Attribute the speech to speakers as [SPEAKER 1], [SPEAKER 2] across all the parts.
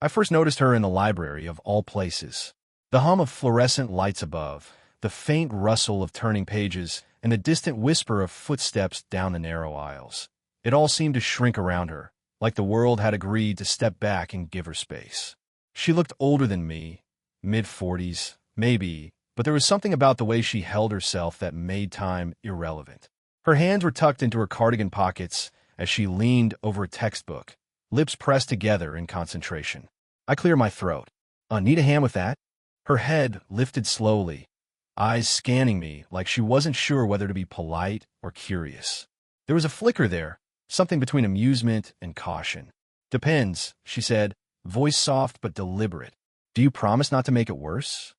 [SPEAKER 1] I first noticed her in the library of all places. The hum of fluorescent lights above, the faint rustle of turning pages, and the distant whisper of footsteps down the narrow aisles. It all seemed to shrink around her, like the world had agreed to step back and give her space. She looked older than me, mid-40s, maybe, but there was something about the way she held herself that made time irrelevant. Her hands were tucked into her cardigan pockets as she leaned over a textbook, lips pressed together in concentration. I cleared my throat. Need a hand with that? Her head lifted slowly, eyes scanning me like she wasn't sure whether to be polite or curious. There was a flicker there, something between amusement and caution. Depends, she said, voice soft but deliberate. Do you promise not to make it worse?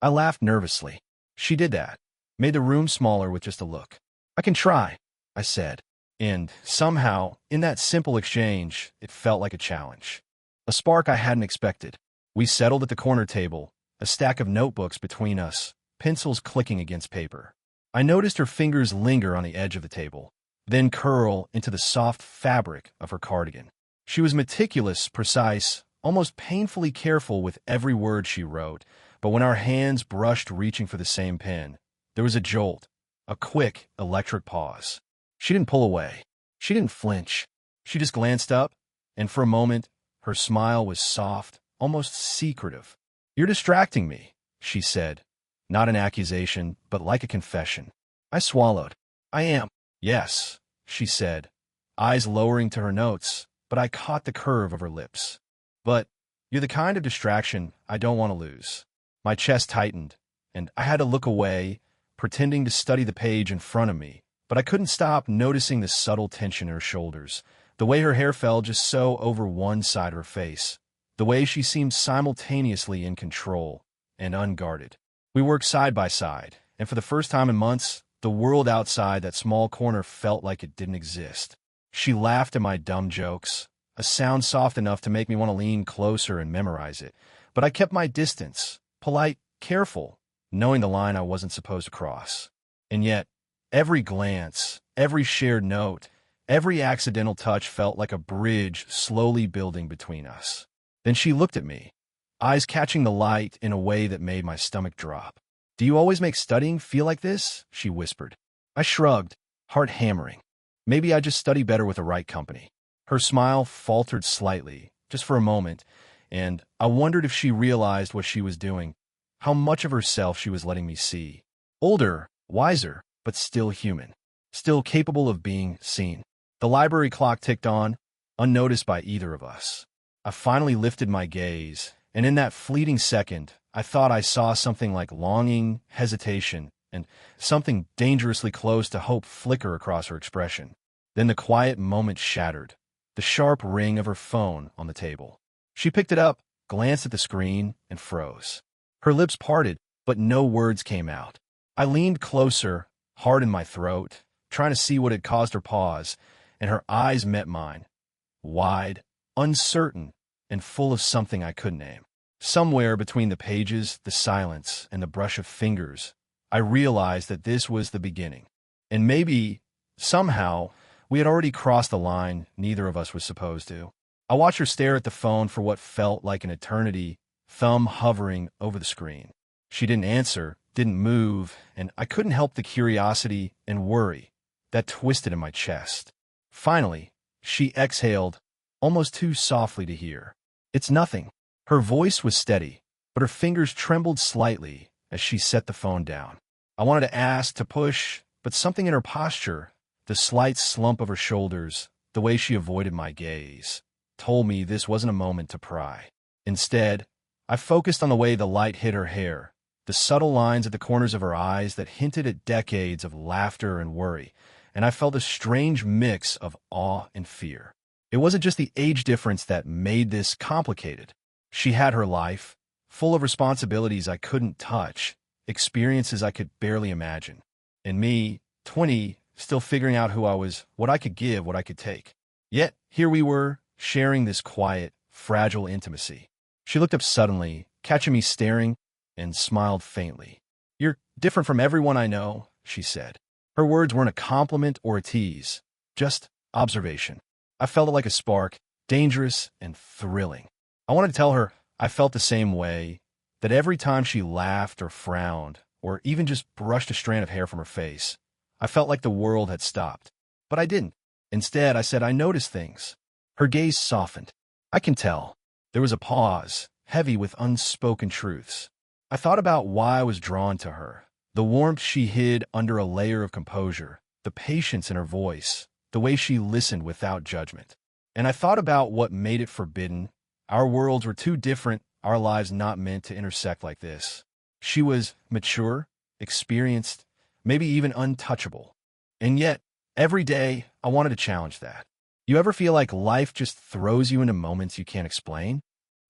[SPEAKER 1] I laughed nervously. She did that, made the room smaller with just a look. I can try, I said. And somehow, in that simple exchange, it felt like a challenge. A spark I hadn't expected. We settled at the corner table, a stack of notebooks between us, pencils clicking against paper. I noticed her fingers linger on the edge of the table, then curl into the soft fabric of her cardigan. She was meticulous, precise, almost painfully careful with every word she wrote, but when our hands brushed reaching for the same pen, there was a jolt, a quick, electric pause. She didn't pull away. She didn't flinch. She just glanced up, and for a moment, her smile was soft, almost secretive. "You're distracting me," she said. Not an accusation, but like a confession. I swallowed. "I am." "Yes," she said, eyes lowering to her notes, but I caught the curve of her lips. "But you're the kind of distraction I don't want to lose." My chest tightened, and I had to look away, pretending to study the page in front of me, but I couldn't stop noticing the subtle tension in her shoulders, the way her hair fell just so over one side of her face, the way she seemed simultaneously in control and unguarded. We worked side by side, and for the first time in months, the world outside that small corner felt like it didn't exist. She laughed at my dumb jokes, a sound soft enough to make me want to lean closer and memorize it, but I kept my distance, polite, careful, knowing the line I wasn't supposed to cross. And yet, every glance, every shared note, every accidental touch felt like a bridge slowly building between us. Then she looked at me, eyes catching the light in a way that made my stomach drop. "Do you always make studying feel like this?" she whispered. I shrugged, heart hammering. Maybe I just study better with the right company. Her smile faltered slightly, just for a moment, and I wondered if she realized what she was doing, how much of herself she was letting me see. Older, wiser, but still human, still capable of being seen. The library clock ticked on, unnoticed by either of us. I finally lifted my gaze, and in that fleeting second, I thought I saw something like longing, hesitation, and something dangerously close to hope flicker across her expression. Then the quiet moment shattered, the sharp ring of her phone on the table. She picked it up, glanced at the screen, and froze. Her lips parted, but no words came out. I leaned closer, hard in my throat, trying to see what had caused her pause, and her eyes met mine, wide, uncertain, and full of something I couldn't name. Somewhere between the pages, the silence, and the brush of fingers, I realized that this was the beginning. And maybe, somehow, we had already crossed the line neither of us was supposed to. I watched her stare at the phone for what felt like an eternity, thumb hovering over the screen. She didn't answer, didn't move, and I couldn't help the curiosity and worry that twisted in my chest. Finally, she exhaled, almost too softly to hear. "It's nothing." Her voice was steady, but her fingers trembled slightly as she set the phone down. I wanted to ask, to push, but something in her posture, the slight slump of her shoulders, the way she avoided my gaze, told me this wasn't a moment to pry. Instead, I focused on the way the light hit her hair, the subtle lines at the corners of her eyes that hinted at decades of laughter and worry, and I felt a strange mix of awe and fear. It wasn't just the age difference that made this complicated. She had her life, full of responsibilities I couldn't touch, experiences I could barely imagine. And me, 20, still figuring out who I was, what I could give, what I could take. Yet, here we were, sharing this quiet, fragile intimacy. She looked up suddenly, catching me staring, and smiled faintly. "You're different from everyone I know," she said. Her words weren't a compliment or a tease, just observation. I felt it like a spark, dangerous and thrilling. I wanted to tell her I felt the same way, that every time she laughed or frowned, or even just brushed a strand of hair from her face, I felt like the world had stopped. But I didn't. Instead, I said I noticed things. Her gaze softened. I can tell. There was a pause, heavy with unspoken truths. I thought about why I was drawn to her. The warmth she hid under a layer of composure, the patience in her voice, the way she listened without judgment. And I thought about what made it forbidden. Our worlds were too different, our lives not meant to intersect like this. She was mature, experienced, maybe even untouchable. And yet, every day, I wanted to challenge that. You ever feel like life just throws you into moments you can't explain?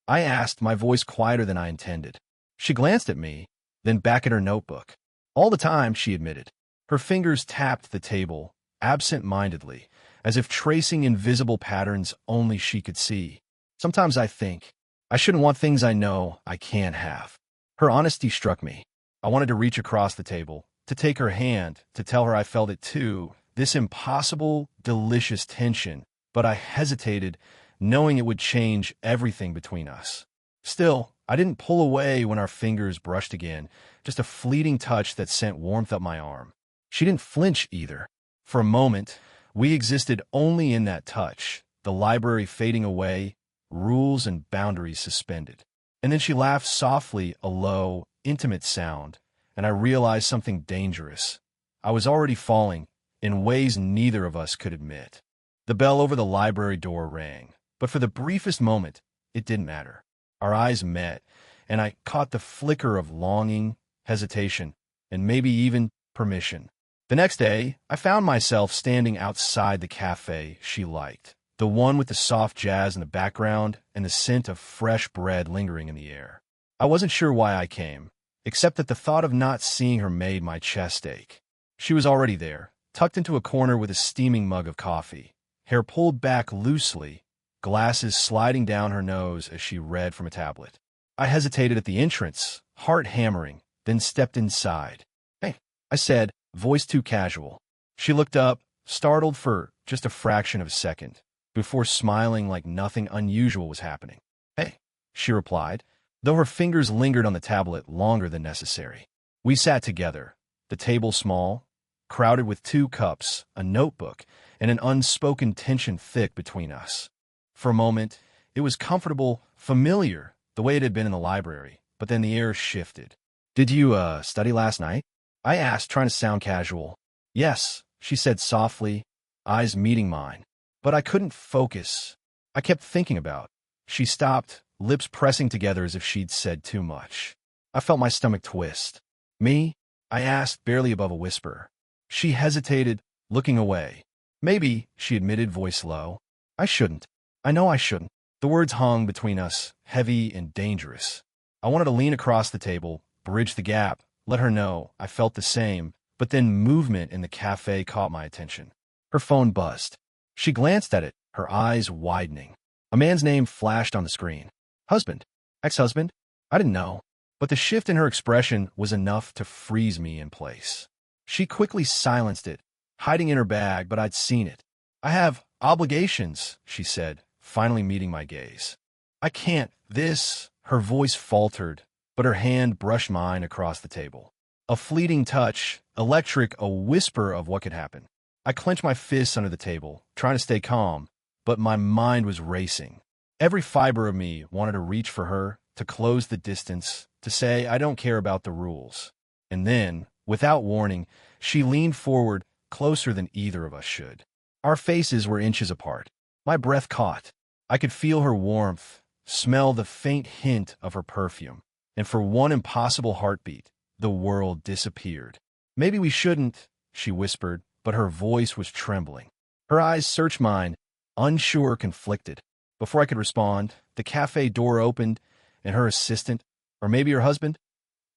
[SPEAKER 1] I asked, my voice quieter than I intended. She glanced at me, then back at her notebook. All the time, she admitted. Her fingers tapped the table, absent-mindedly, as if tracing invisible patterns only she could see. Sometimes I think, I shouldn't want things I know I can't have. Her honesty struck me. I wanted to reach across the table, to take her hand, to tell her I felt it too, this impossible, delicious tension, but I hesitated, knowing it would change everything between us. Still, I didn't pull away when our fingers brushed again, just a fleeting touch that sent warmth up my arm. She didn't flinch either. For a moment, we existed only in that touch, the library fading away, rules and boundaries suspended. And then she laughed softly, a low, intimate sound, and I realized something dangerous. I was already falling, in ways neither of us could admit. The bell over the library door rang, but for the briefest moment, it didn't matter. Our eyes met, and I caught the flicker of longing, hesitation, and maybe even permission. The next day, I found myself standing outside the cafe she liked, the one with the soft jazz in the background and the scent of fresh bread lingering in the air. I wasn't sure why I came, except that the thought of not seeing her made my chest ache. She was already there, tucked into a corner with a steaming mug of coffee, hair pulled back loosely, glasses sliding down her nose as she read from a tablet. I hesitated at the entrance, heart hammering, then stepped inside. "Hey," I said, voice too casual. She looked up, startled for just a fraction of a second, before smiling like nothing unusual was happening. "Hey," she replied, though her fingers lingered on the tablet longer than necessary. We sat together, the table small, crowded with 2 cups, a notebook, and an unspoken tension thick between us. For a moment, it was comfortable, familiar, the way it had been in the library, but then the air shifted. "Did you, study last night?" I asked, trying to sound casual. "Yes," she said softly, eyes meeting mine. But I couldn't focus. I kept thinking about. She stopped, lips pressing together as if she'd said too much. I felt my stomach twist. "Me?" I asked, barely above a whisper. She hesitated, looking away. "Maybe," she admitted, voice low. "I shouldn't. I know I shouldn't." The words hung between us, heavy and dangerous. I wanted to lean across the table, bridge the gap, let her know I felt the same, but then movement in the cafe caught my attention. Her phone buzzed. She glanced at it, her eyes widening. A man's name flashed on the screen. Husband. Ex-husband? I didn't know. But the shift in her expression was enough to freeze me in place. She quickly silenced it, hiding in her bag, but I'd seen it. "I have obligations," she said, finally meeting my gaze. "I can't, this..." Her voice faltered, but her hand brushed mine across the table. A fleeting touch, electric, a whisper of what could happen. I clenched my fists under the table, trying to stay calm, but my mind was racing. Every fiber of me wanted to reach for her, to close the distance, to say I don't care about the rules. And then, without warning, she leaned forward, closer than either of us should. Our faces were inches apart. My breath caught. I could feel her warmth, smell the faint hint of her perfume, and for one impossible heartbeat, the world disappeared. "Maybe we shouldn't," she whispered, but her voice was trembling. Her eyes searched mine, unsure, conflicted. Before I could respond, the cafe door opened, and her assistant, or maybe her husband,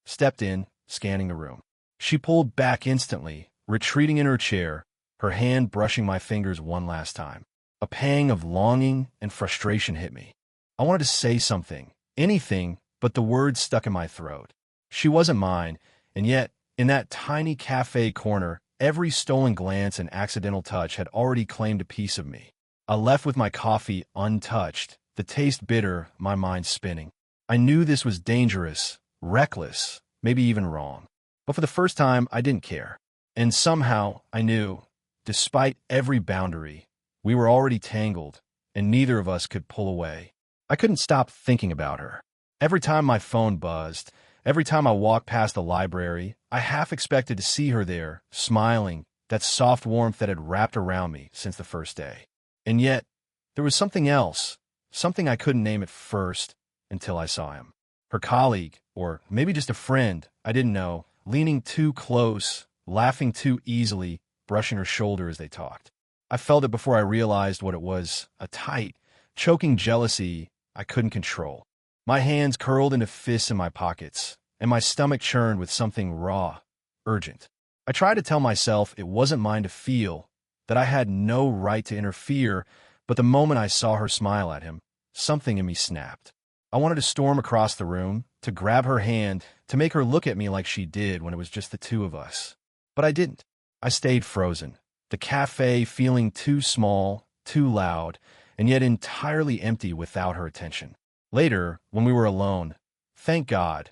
[SPEAKER 1] stepped in, scanning the room. She pulled back instantly, retreating in her chair, her hand brushing my fingers one last time. A pang of longing and frustration hit me. I wanted to say something, anything, but the words stuck in my throat. She wasn't mine, and yet, in that tiny cafe corner, every stolen glance and accidental touch had already claimed a piece of me. I left with my coffee untouched, the taste bitter, my mind spinning. I knew this was dangerous, reckless, maybe even wrong. But for the first time, I didn't care. And somehow, I knew, despite every boundary, we were already tangled, and neither of us could pull away. I couldn't stop thinking about her. Every time my phone buzzed, every time I walked past the library, I half expected to see her there, smiling, that soft warmth that had wrapped around me since the first day. And yet, there was something else, something I couldn't name at first until I saw him. Her colleague, or maybe just a friend, I didn't know, leaning too close, laughing too easily, brushing her shoulder as they talked. I felt it before I realized what it was, a tight, choking jealousy I couldn't control. My hands curled into fists in my pockets, and my stomach churned with something raw, urgent. I tried to tell myself it wasn't mine to feel, that I had no right to interfere, but the moment I saw her smile at him, something in me snapped. I wanted to storm across the room, to grab her hand, to make her look at me like she did when it was just the two of us. But I didn't. I stayed frozen. The cafe feeling too small, too loud, and yet entirely empty without her attention. Later, when we were alone, thank God,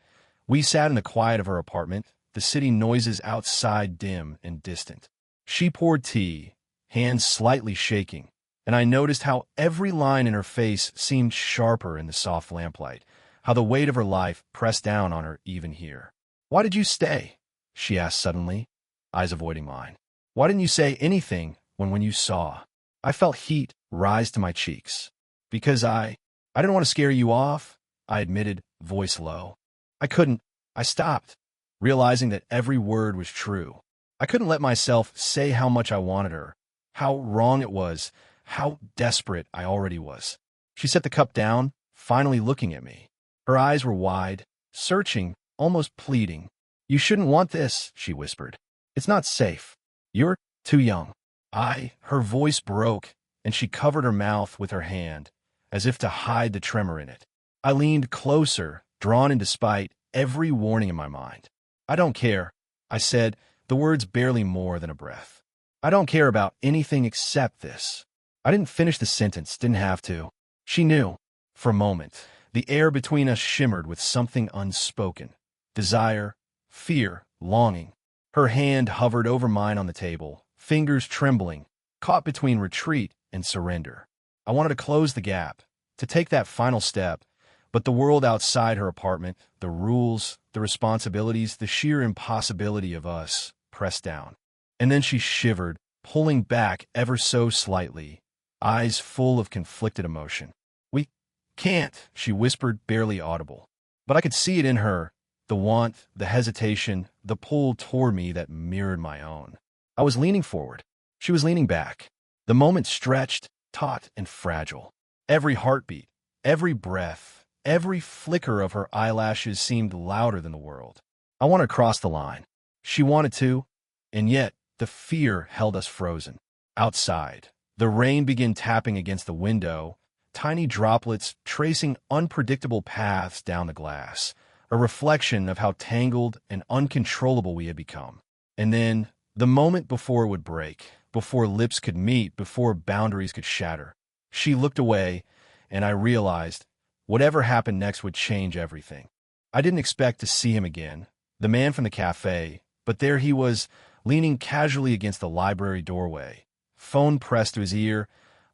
[SPEAKER 1] we sat in the quiet of her apartment, the city noises outside dim and distant. She poured tea, hands slightly shaking, and I noticed how every line in her face seemed sharper in the soft lamplight, how the weight of her life pressed down on her even here. "Why did you stay?" she asked suddenly, eyes avoiding mine. "Why didn't you say anything when you saw?" I felt heat rise to my cheeks. "Because I didn't want to scare you off," I admitted, voice low. I couldn't. I stopped, realizing that every word was true. I couldn't let myself say how much I wanted her, how wrong it was, how desperate I already was. She set the cup down, finally looking at me. Her eyes were wide, searching, almost pleading. "You shouldn't want this," she whispered. "It's not safe. You're too young." Her voice broke, and she covered her mouth with her hand, as if to hide the tremor in it. I leaned closer, drawn into spite, every warning in my mind. "I don't care," I said, the words barely more than a breath. "I don't care about anything except this." I didn't finish the sentence, didn't have to. She knew. For a moment, the air between us shimmered with something unspoken. Desire, fear, longing. Her hand hovered over mine on the table, fingers trembling, caught between retreat and surrender. I wanted to close the gap, to take that final step, but the world outside her apartment, the rules, the responsibilities, the sheer impossibility of us, pressed down. And then she shivered, pulling back ever so slightly, eyes full of conflicted emotion. "We can't," she whispered, barely audible. But I could see it in her, the want, the hesitation, the pull toward me that mirrored my own. I was leaning forward. She was leaning back. The moment stretched, taut and fragile. Every heartbeat, every breath, every flicker of her eyelashes seemed louder than the world. I wanted to cross the line. She wanted to, and yet the fear held us frozen. Outside, the rain began tapping against the window, tiny droplets tracing unpredictable paths down the glass, a reflection of how tangled and uncontrollable we had become. And then, the moment before it would break, before lips could meet, before boundaries could shatter, she looked away, and I realized whatever happened next would change everything. I didn't expect to see him again, the man from the cafe, but there he was, leaning casually against the library doorway, phone pressed to his ear,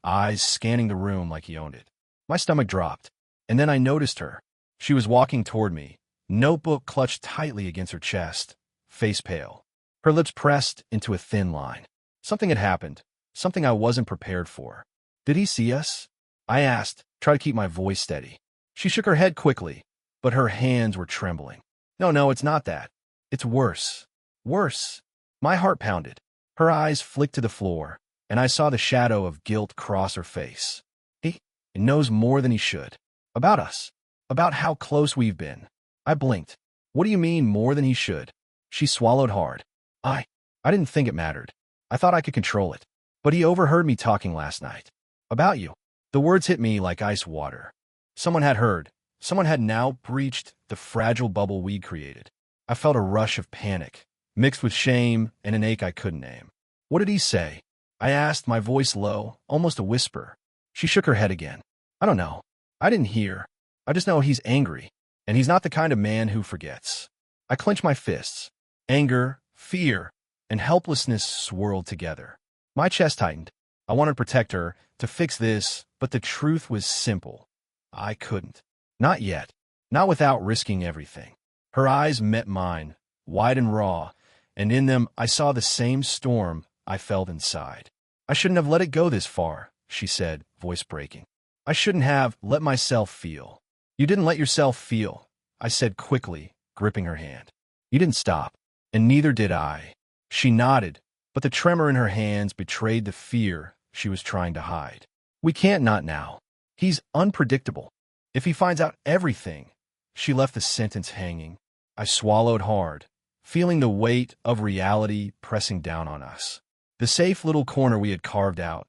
[SPEAKER 1] eyes scanning the room like he owned it. My stomach dropped, and then I noticed her. She was walking toward me, notebook clutched tightly against her chest, face pale, her lips pressed into a thin line. Something had happened, something I wasn't prepared for. "Did he see us?" I asked, trying to keep my voice steady. She shook her head quickly, but her hands were trembling. No, it's not that. It's worse. Worse." My heart pounded. Her eyes flicked to the floor, and I saw the shadow of guilt cross her face. He knows more than he should. About us. About how close we've been. I blinked. "What do you mean, more than he should?" She swallowed hard. I didn't think it mattered. I thought I could control it. But he overheard me talking last night. About you. The words hit me like ice water. Someone had heard. Someone had now breached the fragile bubble we'd created. I felt a rush of panic, mixed with shame and an ache I couldn't name. "What did he say?" I asked, my voice low, almost a whisper. She shook her head again. "I don't know. I didn't hear. I just know he's angry, and he's not the kind of man who forgets. I clenched my fists. Anger, fear, and helplessness swirled together. My chest tightened. I wanted to protect her, to fix this, but the truth was simple. I couldn't. Not yet. Not without risking everything. Her eyes met mine, wide and raw, and in them I saw the same storm I felt inside. I shouldn't have let it go this far, she said, voice breaking. I shouldn't have let myself feel. You didn't let yourself feel, I said quickly, gripping her hand. You didn't stop, and neither did I. She nodded, but the tremor in her hands betrayed the fear she was trying to hide. We can't not now. He's unpredictable. If he finds out everything. She left the sentence hanging. I swallowed hard, feeling the weight of reality pressing down on us. The safe little corner we had carved out,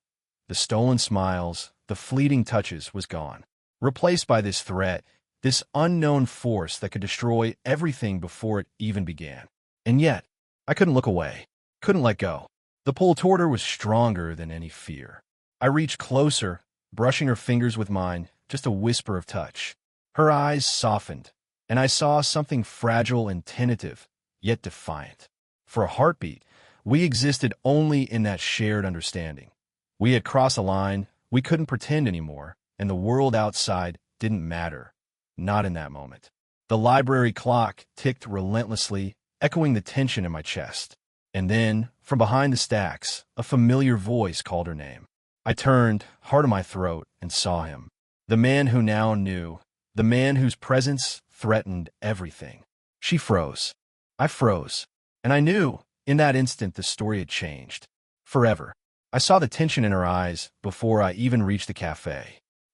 [SPEAKER 1] the stolen smiles, the fleeting touches was gone, replaced by this threat, this unknown force that could destroy everything before it even began. And yet, I couldn't look away, couldn't let go. The pull toward her was stronger than any fear. I reached closer, brushing her fingers with mine, just a whisper of touch. Her eyes softened, and I saw something fragile and tentative, yet defiant. For a heartbeat, we existed only in that shared understanding. We had crossed a line, we couldn't pretend anymore, and the world outside didn't matter. Not in that moment. The library clock ticked relentlessly, echoing the tension in my chest. And then, from behind the stacks, a familiar voice called her name. I turned, heart in my throat, and saw him. The man who now knew. The man whose presence threatened everything. She froze. I froze. And I knew, in that instant, the story had changed. Forever. I saw the tension in her eyes before I even reached the café.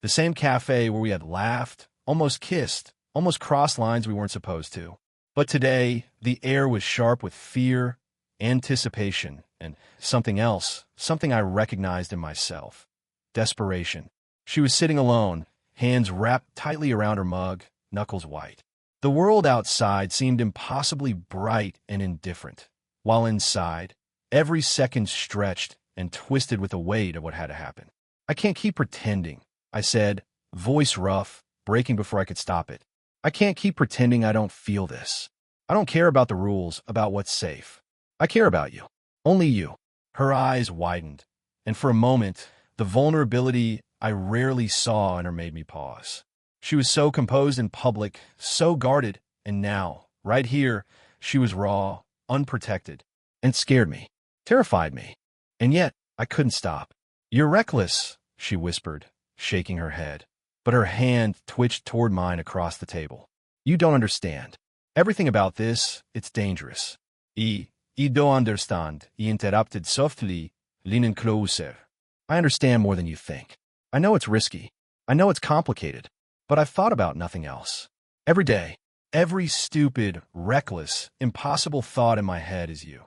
[SPEAKER 1] The same café where we had laughed, almost kissed, almost crossed lines we weren't supposed to. But today, the air was sharp with fear, anticipation, and something else, something I recognized in myself. Desperation. She was sitting alone, hands wrapped tightly around her mug, knuckles white. The world outside seemed impossibly bright and indifferent, while inside, every second stretched and twisted with the weight of what had to happen. I can't keep pretending, I said, voice rough, breaking before I could stop it. I can't keep pretending I don't feel this. I don't care about the rules, about what's safe. I care about you. Only you. Her eyes widened, and for a moment, the vulnerability I rarely saw in her made me pause. She was so composed in public, so guarded, and now, right here, she was raw, unprotected, and scared me, terrified me. And yet, I couldn't stop. You're reckless, she whispered, shaking her head. But her hand twitched toward mine across the table. You don't understand. Everything about this, it's dangerous. I don't understand, he interrupted softly, leaning closer. I understand more than you think. I know it's risky. I know it's complicated. But I've thought about nothing else. Every day, every stupid, reckless, impossible thought in my head is you.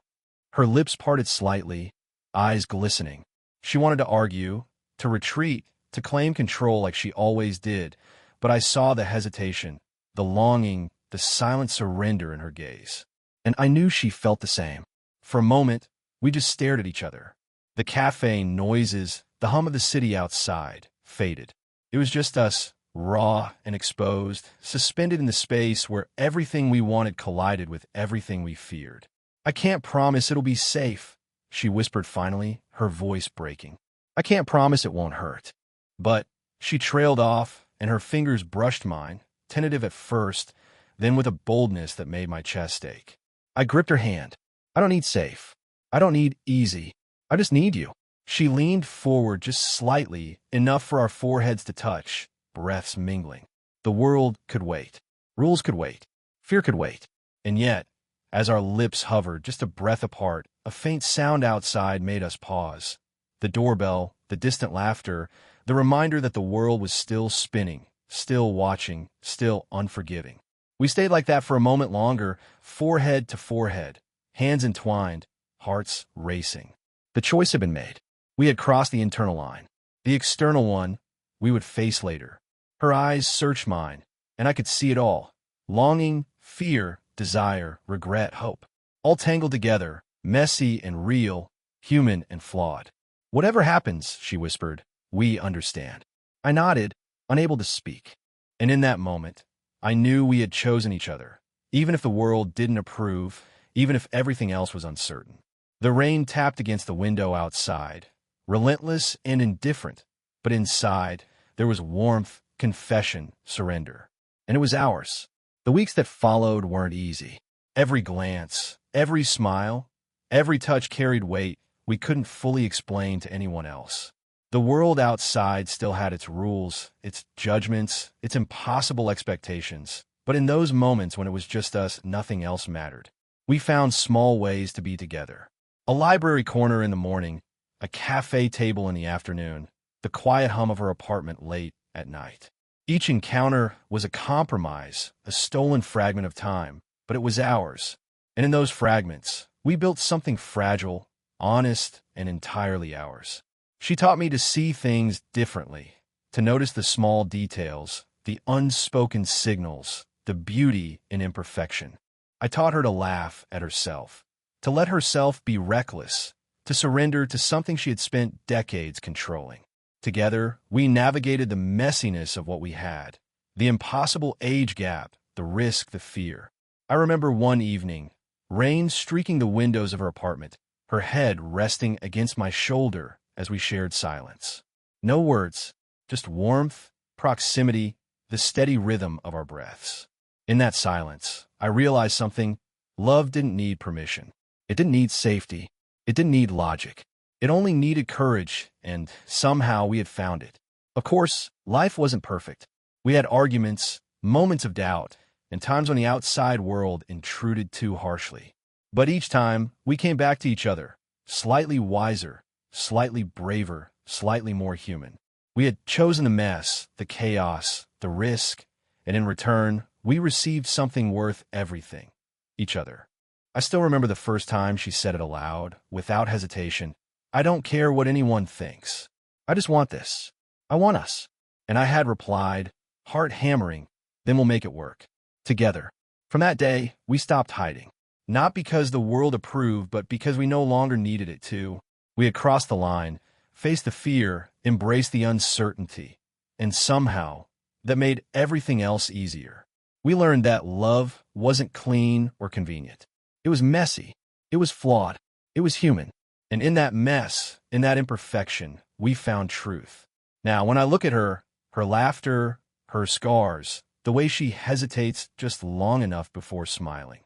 [SPEAKER 1] Her lips parted slightly, eyes glistening. She wanted to argue, to retreat, to claim control like she always did, but I saw the hesitation, the longing, the silent surrender in her gaze. And I knew she felt the same. For a moment, we just stared at each other. The cafe noises, the hum of the city outside, faded. It was just us, raw and exposed, suspended in the space where everything we wanted collided with everything we feared. I can't promise it'll be safe, she whispered finally, her voice breaking. I can't promise it won't hurt. But she trailed off, and her fingers brushed mine, tentative at first, then with a boldness that made my chest ache. I gripped her hand. I don't need safe. I don't need easy. I just need you. She leaned forward just slightly, enough for our foreheads to touch, breaths mingling. The world could wait. Rules could wait. Fear could wait. And yet, as our lips hovered just a breath apart, a faint sound outside made us pause. The doorbell, the distant laughter, the reminder that the world was still spinning, still watching, still unforgiving. We stayed like that for a moment longer, forehead to forehead, hands entwined, hearts racing. The choice had been made. We had crossed the internal line. The external one, we would face later. Her eyes searched mine, and I could see it all. Longing, fear, desire, regret, hope. All tangled together, messy and real, human and flawed. Whatever happens, she whispered, we understand. I nodded, unable to speak. And in that moment, I knew we had chosen each other, even if the world didn't approve, even if everything else was uncertain. The rain tapped against the window outside, relentless and indifferent, but inside, there was warmth, confession, surrender. And it was ours. The weeks that followed weren't easy. Every glance, every smile, every touch carried weight we couldn't fully explain to anyone else. The world outside still had its rules, its judgments, its impossible expectations. But in those moments when it was just us, nothing else mattered. We found small ways to be together. A library corner in the morning, a cafe table in the afternoon, the quiet hum of her apartment late at night. Each encounter was a compromise, a stolen fragment of time, but it was ours. And in those fragments, we built something fragile, honest, and entirely ours. She taught me to see things differently, to notice the small details, the unspoken signals, the beauty in imperfection. I taught her to laugh at herself, to let herself be reckless, to surrender to something she had spent decades controlling. Together, we navigated the messiness of what we had, the impossible age gap, the risk, the fear. I remember one evening, rain streaking the windows of her apartment, her head resting against my shoulder as we shared silence. No words, just warmth, proximity, the steady rhythm of our breaths. In that silence, I realized something. Love didn't need permission. It didn't need safety. It didn't need logic. It only needed courage, and somehow we had found it. Of course, life wasn't perfect. We had arguments, moments of doubt, and times when the outside world intruded too harshly. But each time, we came back to each other, slightly wiser, slightly braver, slightly more human. We had chosen the mess, the chaos, the risk, and in return, we received something worth everything: each other. I still remember the first time she said it aloud, without hesitation. I don't care what anyone thinks. I just want this. I want us. And I had replied, heart hammering, then we'll make it work. Together. From that day, we stopped hiding. Not because the world approved, but because we no longer needed it to. We had crossed the line, faced the fear, embraced the uncertainty, and somehow, that made everything else easier. We learned that love wasn't clean or convenient. It was messy. It was flawed. It was human. And in that mess, in that imperfection, we found truth. Now, when I look at her, her laughter, her scars, the way she hesitates just long enough before smiling,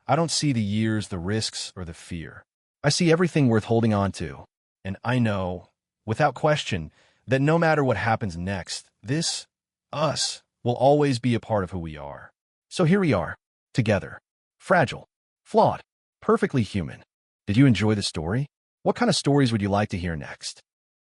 [SPEAKER 1] I don't see the years, the risks, or the fear. I see everything worth holding on to. And I know, without question, that no matter what happens next, this, us, will always be a part of who we are. So here we are, together. Fragile, flawed, perfectly human. Did you enjoy the story? What kind of stories would you like to hear next?